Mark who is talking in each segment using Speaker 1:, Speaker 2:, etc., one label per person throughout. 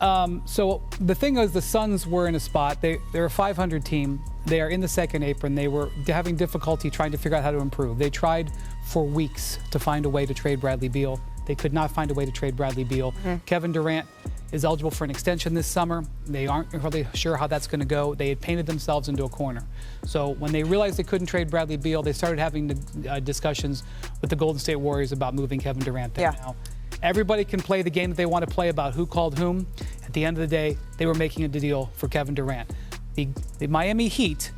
Speaker 1: So the thing is, the Suns were in a spot. They're a 500 team. They are in the second apron. They were having difficulty trying to figure out how to improve. They tried for weeks to find a way to trade Bradley Beal. They could not find a way to trade Bradley Beal. Kevin Durant is eligible for an extension this summer. They aren't really sure how that's going to go. They had painted themselves into a corner. So when they realized they couldn't trade Bradley Beal, they started having discussions with the Golden State Warriors about moving Kevin Durant there now. Everybody can play the game that they want to play about who called whom. At the end of the day, they were making a deal for Kevin Durant. The Miami Heat,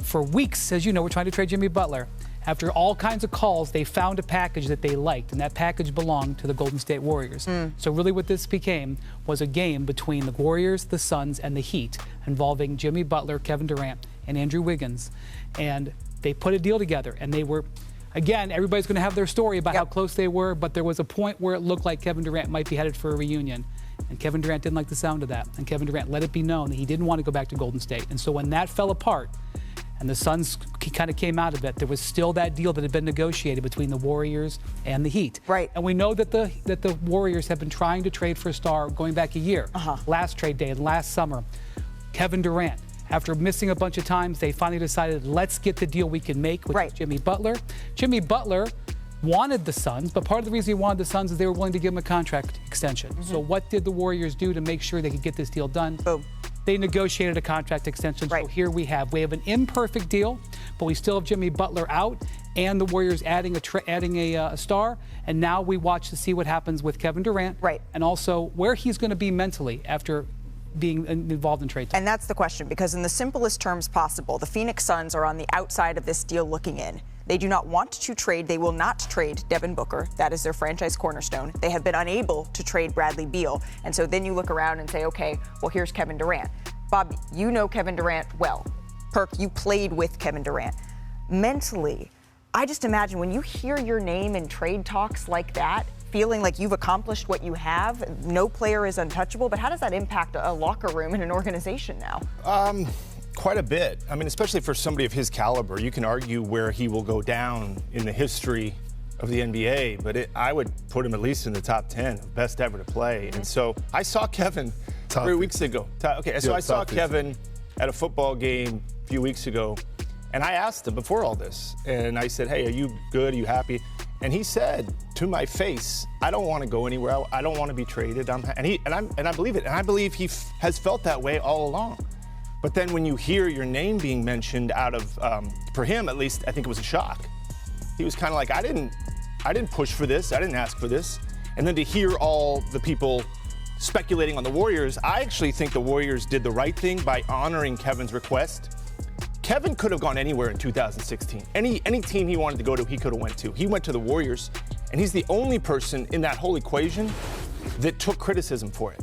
Speaker 1: for weeks, as you know, were trying to trade Jimmy Butler. After all kinds of calls, they found a package that they liked, and that package belonged to the Golden State Warriors. So really what this became was a game between the Warriors, the Suns, and the Heat, involving Jimmy Butler, Kevin Durant, and Andrew Wiggins. And they put a deal together, and they were, again, everybody's going to have their story about how close they were, but there was a point where it looked like Kevin Durant might be headed for a reunion. And Kevin Durant didn't like the sound of that. And Kevin Durant let it be known that he didn't want to go back to Golden State. And so when that fell apart, and the Suns kind of came out of it, there was still that deal that had been negotiated between the Warriors and the Heat.
Speaker 2: Right.
Speaker 1: And we know that the Warriors have been trying to trade for a star going back a year. Last trade day, last summer, Kevin Durant. After missing a bunch of times, they finally decided, let's get the deal we can make with Jimmy Butler. Jimmy Butler wanted the Suns, but part of the reason he wanted the Suns is they were willing to give him a contract extension. So what did the Warriors do to make sure they could get this deal done?
Speaker 2: Boom.
Speaker 1: They negotiated a contract extension. So here we have an imperfect deal, but we still have Jimmy Butler out and the Warriors adding a star. And now we watch to see what happens with Kevin Durant. And also where he's going to be mentally after being involved in trade talks.
Speaker 2: And that's the question, because in the simplest terms possible, the Phoenix Suns are on the outside of this deal looking in. They do not want to trade. They will not trade Devin Booker. That is their franchise cornerstone. They have been unable to trade Bradley Beal. And so then you look around and say, okay, well, here's Kevin Durant. Bob, you know Kevin Durant well. Perk, you played with Kevin Durant. Mentally, I just imagine when you hear your name in trade talks like that, feeling like you've accomplished what you have, no player is untouchable, but how does that impact a locker room in an organization now?
Speaker 3: Quite a bit. I mean, especially for somebody of his caliber. You can argue where he will go down in the history of the NBA, but I would put him at least in the top 10 of best ever to play. And so I saw Kevin 3 weeks ago. Okay, so I saw Kevin at a football game a few weeks ago, and I asked him before all this, and I said, hey, are you good? Are you happy? And he said to my face, I don't want to go anywhere. I don't want to be traded. And I believe it. And I believe he has felt that way all along. But then when you hear your name being mentioned out of, for him at least, I think it was a shock. He was kind of like, I didn't push for this. I didn't ask for this. And then to hear all the people speculating on the Warriors, I actually think the Warriors did the right thing by honoring Kevin's request. Kevin could have gone anywhere in 2016. Any team he wanted to go to, he could have went to. He went to the Warriors, and he's the only person in that whole equation that took criticism for it.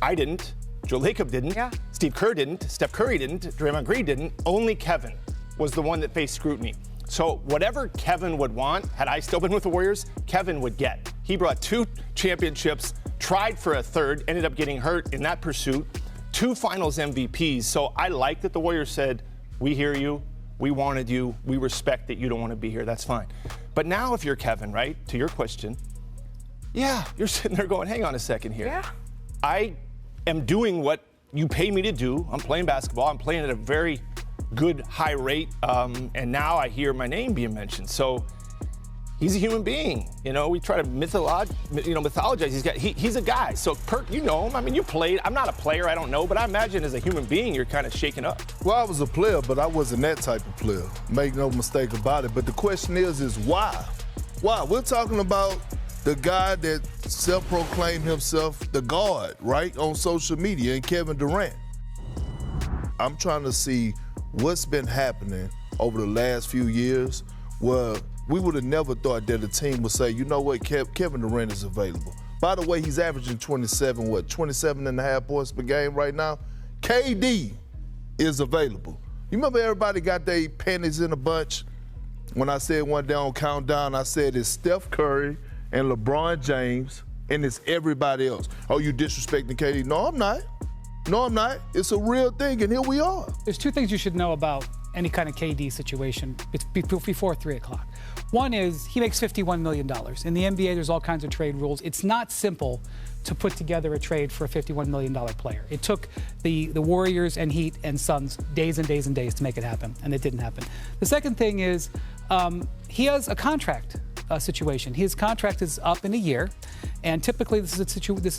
Speaker 3: I didn't. Joe Lacob didn't. Steve Kerr didn't. Steph Curry didn't. Draymond Green didn't. Only Kevin was the one that faced scrutiny. So whatever Kevin would want, had I still been with the Warriors, Kevin would get. He brought 2 championships, tried for a third, ended up getting hurt in that pursuit, 2 finals MVPs. So I like that the Warriors said, we hear you, we wanted you, we respect that you don't want to be here, that's fine. But now if you're Kevin, right, to your question, you're sitting there going, hang on a second here. I am doing what you pay me to do. I'm playing basketball. I'm playing at a very good, high rate. And now I hear my name being mentioned. So he's a human being. You know, we try to mythologize. He's a guy. So, Perk, you know him. I mean, you played. I'm not a player. I don't know. But I imagine as a human being, you're kind of shaken up.
Speaker 4: Well, I was a player, but I wasn't that type of player. Make no mistake about it. But the question is why? Why? We're talking about the guy that self-proclaimed himself the God, right, on social media, and Kevin Durant. I'm trying to see what's been happening over the last few years where we would have never thought that a team would say, you know what, Kevin Durant is available. By the way, he's averaging 27 and a half points per game right now. KD is available. You remember everybody got their panties in a bunch? When I said one day on Countdown, I said it's Steph Curry and LeBron James, and it's everybody else. Oh, you disrespecting KD? No, I'm not. No, I'm not. It's a real thing, and here we are.
Speaker 1: There's 2 things you should know about any kind of KD situation before 3 o'clock. One is he makes $51 million. In the NBA, there's all kinds of trade rules. It's not simple to put together a trade for a $51 million player. It took the Warriors and Heat and Suns days and days and days to make it happen, and it didn't happen. The second thing is he has a contract situation. His contract is up in a year, and typically this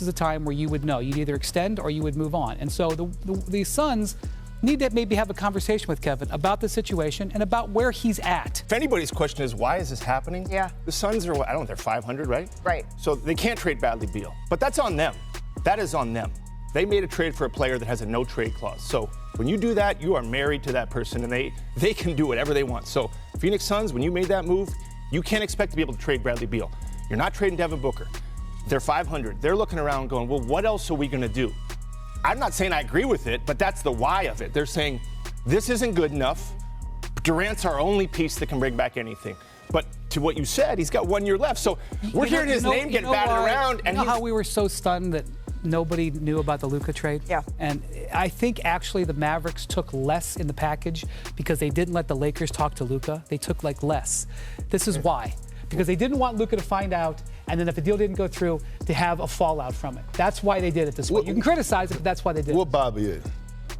Speaker 1: is a time where you would know. You'd either extend or you would move on. And so the Suns need to maybe have a conversation with Kevin about the situation and about where he's at.
Speaker 3: If anybody's question is, why is this happening?
Speaker 2: Yeah.
Speaker 3: The Suns are, I don't know, they're 500, right?
Speaker 2: Right.
Speaker 3: So they can't trade Bradley Beal. But that's on them. That is on them. They made a trade for a player that has a no-trade clause. So when you do that, you are married to that person, and they can do whatever they want. So Phoenix Suns, when you made that move, you can't expect to be able to trade Bradley Beal. You're not trading Devin Booker. They're 500. They're looking around going, well, what else are we going to do? I'm not saying I agree with it, but that's the why of it. They're saying, this isn't good enough. Durant's our only piece that can bring back anything. But to what you said, he's got 1 year left. So we're hearing his name get batted around.
Speaker 1: And how we were so stunned that nobody knew about the Luka trade?
Speaker 2: Yeah.
Speaker 1: And I think actually the Mavericks took less in the package because they didn't let the Lakers talk to Luka. They took less. This is why. Because they didn't want Luka to find out, and then if the deal didn't go through, to have a fallout from it. That's why they did it this way. You can criticize it, but that's why they did it.
Speaker 4: What Bobby is?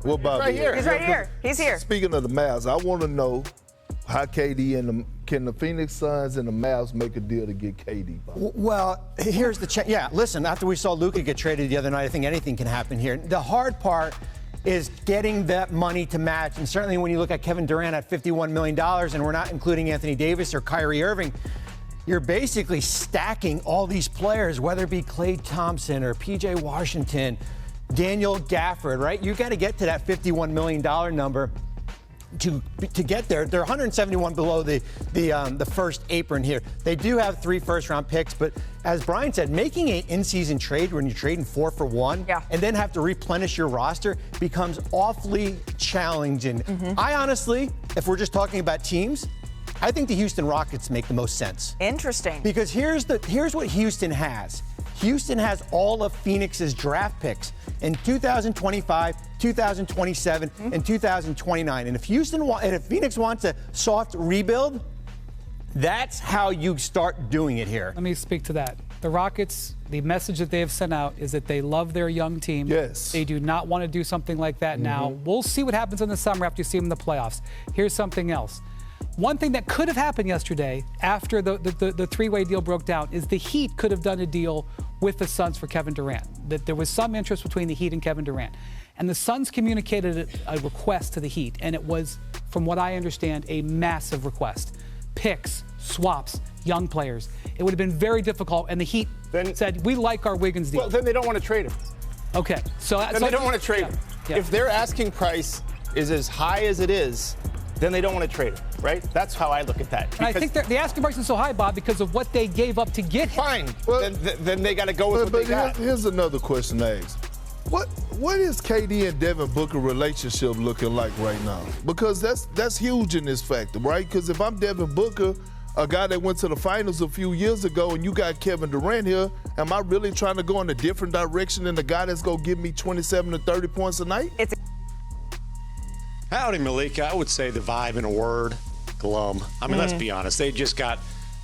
Speaker 4: What Bobby
Speaker 3: right here.
Speaker 2: He's right here. He's here.
Speaker 4: Speaking of the Mavs, I want to know how KD and can the Phoenix Suns and the Mavs make a deal to get KD, Bobby?
Speaker 5: Well, here's the yeah, listen, after we saw Luka get traded the other night, I think anything can happen here. The hard part is getting that money to match. And certainly when you look at Kevin Durant at $51 million, and we're not including Anthony Davis or Kyrie Irving, you're basically stacking all these players, whether it be Klay Thompson or P.J. Washington, Daniel Gafford, right? You got to get to that $51 million number to get there. They're 171 below the first apron here. They do have 3 first-round picks, but as Brian said, making an in-season trade when you're trading 4 for 1 and then have to replenish your roster becomes awfully challenging. I honestly, if we're just talking about teams, I think the Houston Rockets make the most sense.
Speaker 2: Interesting.
Speaker 5: Because here's what Houston has. Houston has all of Phoenix's draft picks in 2025, 2027, and 2029. And if Phoenix wants a soft rebuild, that's how you start doing it here.
Speaker 1: Let me speak to that. The Rockets, the message that they have sent out is that they love their young team.
Speaker 4: Yes.
Speaker 1: They do not want to do something like that now. We'll see what happens in the summer after you see them in the playoffs. Here's something else. One thing that could have happened yesterday after the three-way deal broke down is the Heat could have done a deal with the Suns for Kevin Durant. That there was some interest between the Heat and Kevin Durant. And the Suns communicated a request to the Heat, and it was, from what I understand, a massive request. Picks, swaps, young players. It would have been very difficult, and the Heat said, we like our Wiggins deal.
Speaker 3: Well, then they don't want to trade him.
Speaker 1: Okay.
Speaker 3: They don't want to trade him.
Speaker 1: Yeah.
Speaker 3: If their asking price is as high as it is, then they don't want to trade him, right? That's how I look at that.
Speaker 1: And I think the asking price is so high, Bob, because of what they gave up to get him.
Speaker 3: Fine. Well, then they got to go with what they got.
Speaker 4: Here's another question to ask. What is KD and Devin Booker relationship looking like right now? Because that's huge in this factor, right? Because if I'm Devin Booker, a guy that went to the finals a few years ago, and you got Kevin Durant here, am I really trying to go in a different direction than the guy that's going to give me 27 to 30 points a night?
Speaker 6: Howdy, Malika. I would say the vibe in a word, glum. I mean, let's be honest. They just got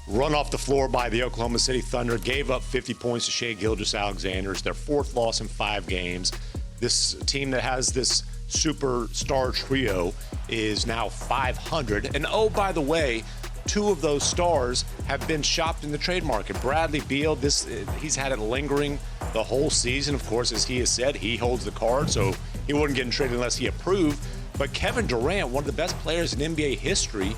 Speaker 6: run off the floor by the Oklahoma City Thunder, gave up 50 points to Shai Gilgeous-Alexander. It's their 4th loss in 5 games. This team that has this superstar trio is now 500. And oh, by the way, 2 of those stars have been shopped in the trade market. Bradley Beal, he's had it lingering the whole season. Of course, as he has said, he holds the card, so he wouldn't get traded unless he approved. But Kevin Durant, one of the best players in NBA history,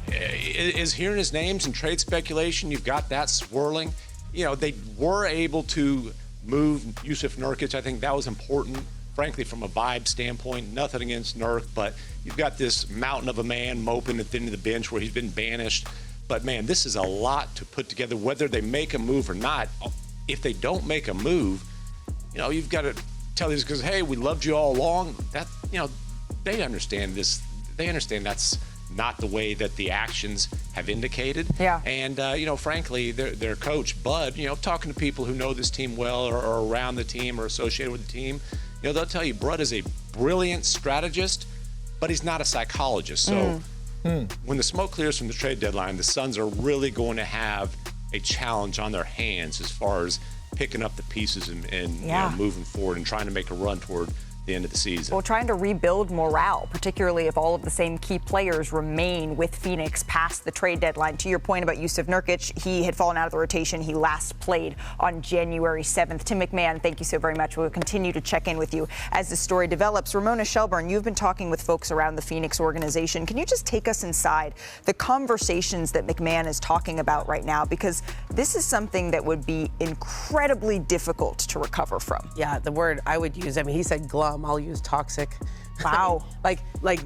Speaker 6: is hearing his names in trade speculation. You've got that swirling. You know, they were able to move Jusuf Nurkic. I think that was important, frankly, from a vibe standpoint. Nothing against Nurk, but you've got this mountain of a man moping at the end of the bench where he's been banished. But, man, this is a lot to put together, whether they make a move or not. If they don't make a move, you know, you've got to tell these guys, hey, we loved you all along. That, you know, they understand this. They understand that's not the way that the actions have indicated.
Speaker 2: Yeah.
Speaker 6: And, you know, frankly, their coach, Bud, you know, talking to people who know this team well or around the team or associated with the team, you know, they'll tell you Bud is a brilliant strategist, but he's not a psychologist. So when the smoke clears from the trade deadline, the Suns are really going to have a challenge on their hands as far as picking up the pieces and moving forward and trying to make a run toward the end of the season.
Speaker 2: Well, trying to rebuild morale, particularly if all of the same key players remain with Phoenix past the trade deadline. To your point about Jusuf Nurkic, he had fallen out of the rotation. He last played on January 7th. Tim McMahon, thank you so very much. We'll continue to check in with you as the story develops. Ramona Shelburne, you've been talking with folks around the Phoenix organization. Can you just take us inside the conversations that McMahon is talking about right now? Because this is something that would be incredibly difficult to recover from.
Speaker 7: Yeah, the word I would use, I mean, he said glum. I'll use toxic.
Speaker 2: Wow.
Speaker 7: like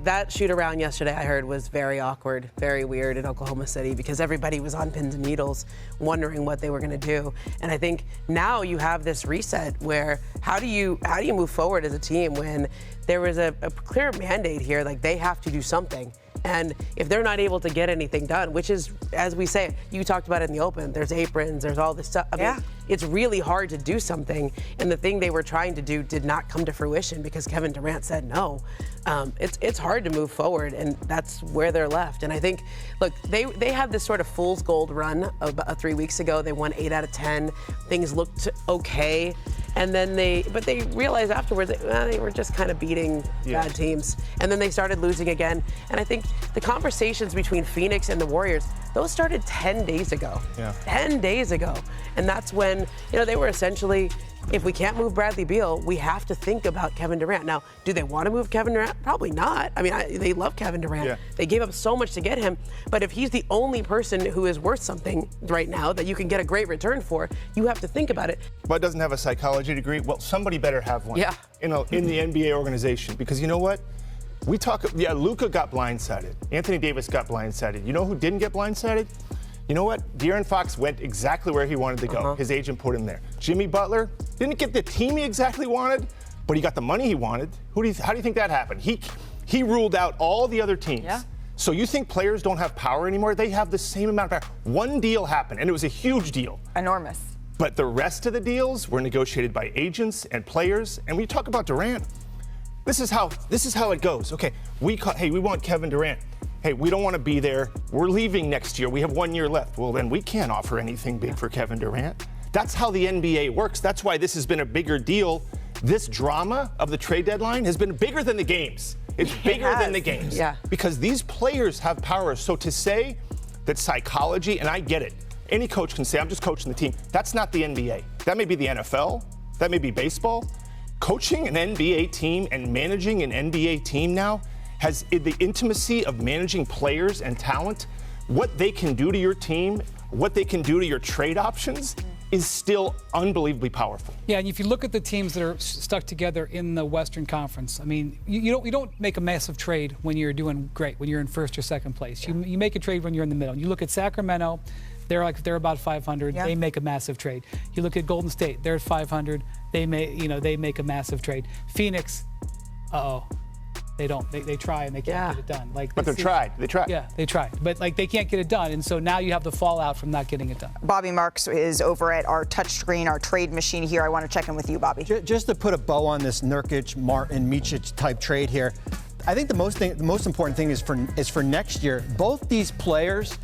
Speaker 7: that shoot around yesterday I heard was very awkward, very weird in Oklahoma City because everybody was on pins and needles wondering what they were going to do. And I think now you have this reset where how do you move forward as a team when there was a clear mandate here, like they have to do something. And if they're not able to get anything done, which is, as we say, you talked about it in the open, there's aprons, there's all this stuff. I mean, it's really hard to do something. And the thing they were trying to do did not come to fruition because Kevin Durant said no. It's hard to move forward, and that's where they're left. And I think, look, they had this sort of fool's gold run about 3 weeks ago. They won 8 out of 10. Things looked okay. And then they realized afterwards that they were just kind of beating bad teams. And then they started losing again. And I think the conversations between Phoenix and the Warriors, those started 10 days ago. 10 days ago. And that's when, they were essentially, if we can't move Bradley Beal, we have to think about Kevin Durant. Now, do they want to move Kevin Durant? Probably not. I mean, they love Kevin Durant. Yeah. They gave up so much to get him. But if he's the only person who is worth something right now that you can get a great return for, you have to think about it.
Speaker 3: But doesn't have a psychology degree? Well, somebody better have one. Yeah. In the NBA organization. Because you know what? Luka got blindsided. Anthony Davis got blindsided. You know who didn't get blindsided? You know what? De'Aaron Fox went exactly where he wanted to go. His agent put him there. Jimmy Butler didn't get the team he exactly wanted, but he got the money he wanted. How do you think that happened? He ruled out all the other teams. Yeah. So you think players don't have power anymore? They have the same amount of power. One deal happened, and it was a huge deal.
Speaker 2: Enormous.
Speaker 3: But the rest of the deals were negotiated by agents and players. And when you talk about Durant, this is how it goes. Okay, we want Kevin Durant. Hey, we don't want to be there. We're leaving next year. We have 1 year left. Well, then we can't offer anything big for Kevin Durant. That's how the NBA works. That's why this has been a bigger deal. This drama of the trade deadline has been bigger than the games. It's bigger than the games. Yeah. Because these players have power. So to say that psychology, and I get it, any coach can say, I'm just coaching the team. That's not the NBA. That may be the NFL. That may be baseball. Coaching an NBA team and managing an NBA team now has the intimacy of managing players and talent. What they can do to your team, what they can do to your trade options is still unbelievably powerful.
Speaker 1: Yeah, and if you look at the teams that are stuck together in the Western Conference, I mean, you don't make a massive trade when you're doing great, when you're in first or second place. You make a trade when you're in the middle. You look at Sacramento, they're about 500. Yeah. They make a massive trade. You look at Golden State, they're at 500. They make a massive trade. Phoenix, they don't. They try and they can't get it done.
Speaker 3: But they tried.
Speaker 1: Yeah, they tried. But they can't get it done, and so now you have the fallout from not getting it done.
Speaker 2: Bobby Marks is over at our touchscreen, our trade machine here. I want to check in with you, Bobby.
Speaker 5: Just to put a bow on this Nurkic, Martin, Micic type trade here, I think the most important thing is for next year. Both these players,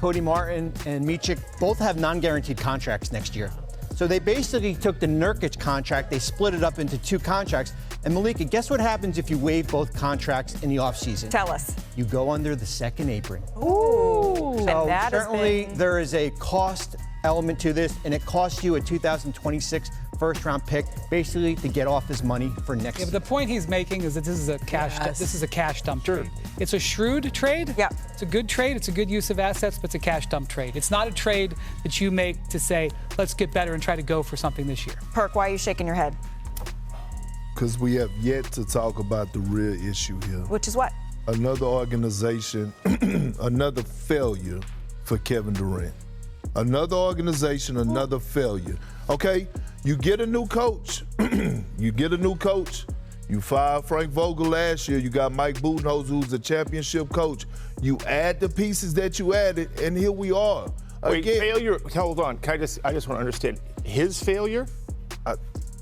Speaker 5: Cody Martin and Micic, both have non-guaranteed contracts next year. So they basically took the Nurkic contract, they split it up into 2 contracts. And Malika, guess what happens if you waive both contracts in the offseason?
Speaker 2: Tell us.
Speaker 5: You go under the second apron.
Speaker 2: Ooh.
Speaker 5: So certainly there is a cost element to this, and it costs you a 2026 first-round pick, basically to get off his money for next year.
Speaker 1: But the point he's making is that this is a cash dump trade. It's a shrewd trade.
Speaker 2: Yeah.
Speaker 1: It's a good trade. It's a good use of assets, but it's a cash dump trade. It's not a trade that you make to say, let's get better and try to go for something this year.
Speaker 2: Perk, why are you shaking your head?
Speaker 4: Because we have yet to talk about the real issue here.
Speaker 2: Which is what?
Speaker 4: Another organization, another failure for Kevin Durant. Another organization, another failure. Okay, you get a new coach. You fired Frank Vogel last year. You got Mike Budenholzer, who's a championship coach. You add the pieces that you added, and here we are.
Speaker 3: Wait, failure? Hold on. I just want to understand. His failure?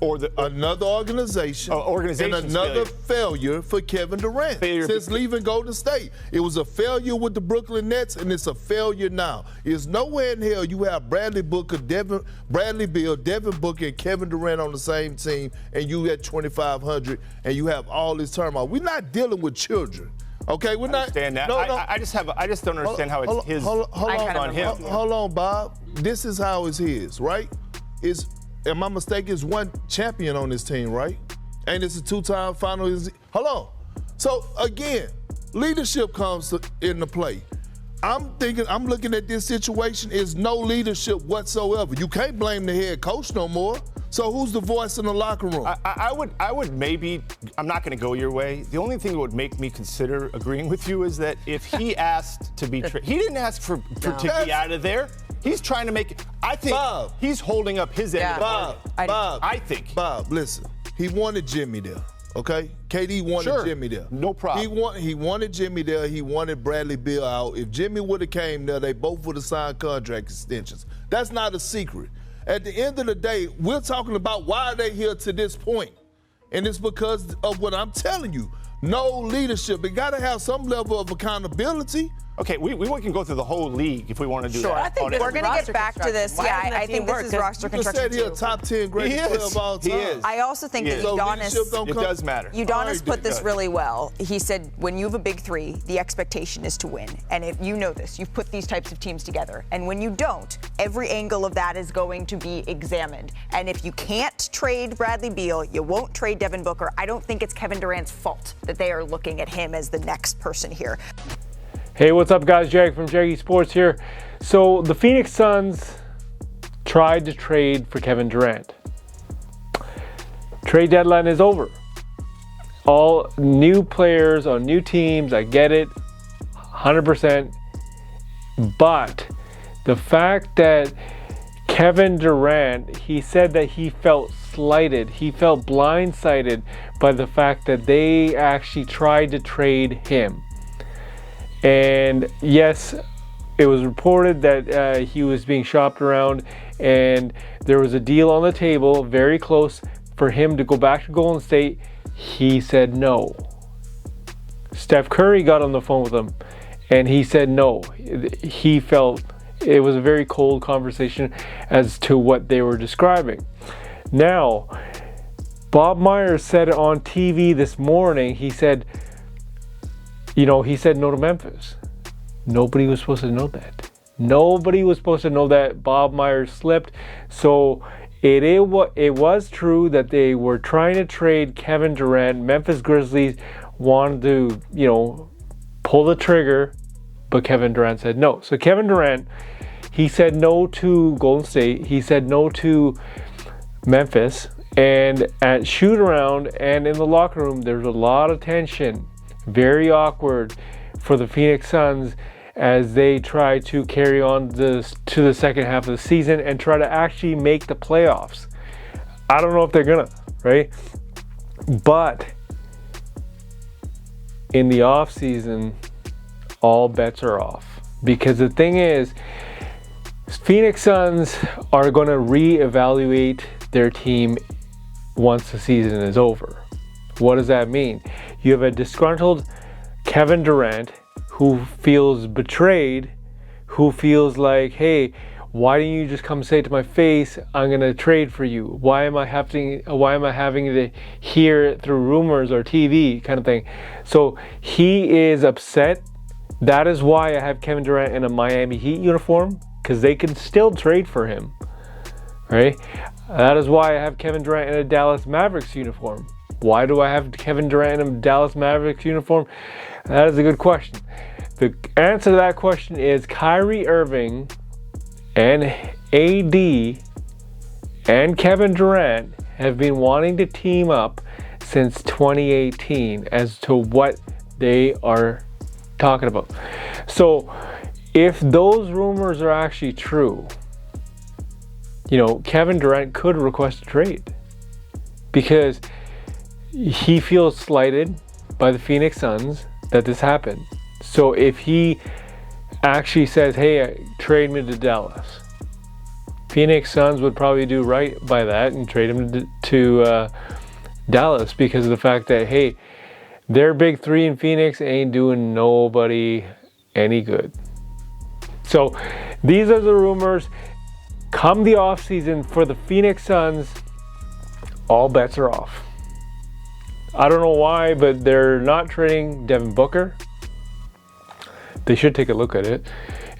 Speaker 4: another organization, and another failure for Kevin Durant since leaving Golden State. It was a failure with the Brooklyn Nets, and it's a failure now. There's nowhere in hell you have Bradley Beal, Devin Booker, and Kevin Durant on the same team, and you at 2,500, and you have all this turmoil. We're not dealing with children. Okay, we're not.
Speaker 3: I understand that.
Speaker 4: No.
Speaker 3: I just don't understand how it's his.
Speaker 4: Hold
Speaker 3: on him.
Speaker 4: Hold on, Bob. This is how it's his, right? Am I mistaken? Is one champion on this team, right? And it's a two-time final. Hold on. So again, leadership comes into play. I'm looking at this situation. Is no leadership whatsoever. You can't blame the head coach no more. So who's the voice in the locker room?
Speaker 3: I would maybe, I'm not going to go your way. The only thing that would make me consider agreeing with you is that if he asked to be traded, he didn't ask to be out of there. He's trying to make it. I think he's holding up his end of the bargain. I think.
Speaker 4: Bob, listen. He wanted Jimmy there. Okay? KD wanted Jimmy there.
Speaker 3: No problem.
Speaker 4: He wanted Jimmy there. He wanted Bradley Beal out. If Jimmy would have came there, they both would have signed contract extensions. That's not a secret. At the end of the day, we're talking about why they here to this point. And it's because of what I'm telling you. No leadership. It got to have some level of accountability.
Speaker 3: Okay, we can go through the whole league if we want to do
Speaker 2: that.
Speaker 7: I think
Speaker 2: we're going to get back to this. I think this is roster construction.
Speaker 4: He said he's a top 10 greatest player of all time.
Speaker 3: He is.
Speaker 2: I also think that Udonis.
Speaker 3: It does matter.
Speaker 2: Udonis put this really well. He said, when you have a big three, the expectation is to win. And if you know this, you've put these types of teams together. And when you don't, every angle of that is going to be examined. And if you can't trade Bradley Beal, you won't trade Devin Booker. I don't think it's Kevin Durant's fault that they are looking at him as the next person here.
Speaker 8: Hey, what's up, guys? Jag from Jaggy Sports here. So the Phoenix Suns tried to trade for Kevin Durant. Trade deadline is over. All new players on new teams, I get it, 100%. But the fact that Kevin Durant, he said that he felt slighted, he felt blindsided by the fact that they actually tried to trade him. And yes, it was reported that he was being shopped around, and there was a deal on the table, very close, for him to go back to Golden State. He said no. Steph Curry got on the phone with him, and he said no. He felt it was a very cold conversation as to what they were describing. Now, Bob Myers said it on TV this morning. He said, he said no to Memphis. Nobody was supposed to know that. Nobody was supposed to know that. Bob Myers slipped. So it was true that they were trying to trade Kevin Durant. Memphis Grizzlies wanted to, pull the trigger, but Kevin Durant said no. So Kevin Durant, he said no to Golden State. He said no to Memphis. And at shoot around and in the locker room, there's a lot of tension. Very awkward for the Phoenix Suns as they try to carry on to the second half of the season and try to actually make the playoffs. I don't know if they're gonna, right? But in the offseason, all bets are off. Because the thing is, Phoenix Suns are going to reevaluate their team once the season is over. What does that mean? You have a disgruntled Kevin Durant who feels betrayed, who feels like, hey, why didn't you just come say to my face, I'm gonna trade for you? Why am I having to hear it through rumors or TV kind of thing? So he is upset. That is why I have Kevin Durant in a Miami Heat uniform, because they can still trade for him, right? That is why I have Kevin Durant in a Dallas Mavericks uniform. Why do I have Kevin Durant in a Dallas Mavericks uniform? That is a good question. The answer to that question is Kyrie Irving and AD and Kevin Durant have been wanting to team up since 2018 as to what they are talking about. So if those rumors are actually true, Kevin Durant could request a trade because he feels slighted by the Phoenix Suns that this happened. So if he actually says, hey, trade me to Dallas, Phoenix Suns would probably do right by that and trade him to Dallas, because of the fact that, hey, their big three in Phoenix ain't doing nobody any good. So these are the rumors. Come the offseason for the Phoenix Suns, all bets are off. I don't know why, but they're not trading Devin Booker. They should take a look at it.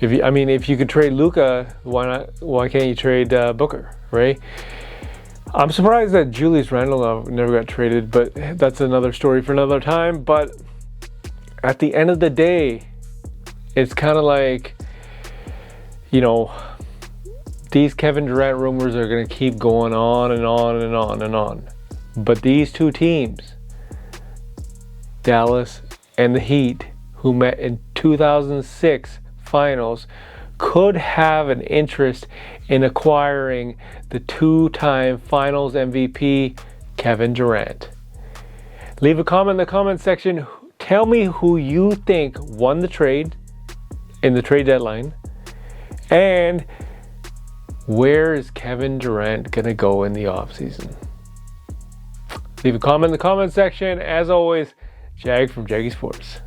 Speaker 8: If you could trade Luka, why not? Why can't you trade Booker, right? I'm surprised that Julius Randle never got traded, but that's another story for another time. But at the end of the day, it's kind of like, these Kevin Durant rumors are going to keep going on and on and on and on. But these two teams, Dallas and the Heat, who met in 2006 finals, could have an interest in acquiring the two-time finals MVP, Kevin Durant. Leave a comment in the comment section. Tell me who you think won the trade in the trade deadline, and where is Kevin Durant gonna go in the offseason? Leave a comment in the comment section. As always, Jag from Jaggy Sports.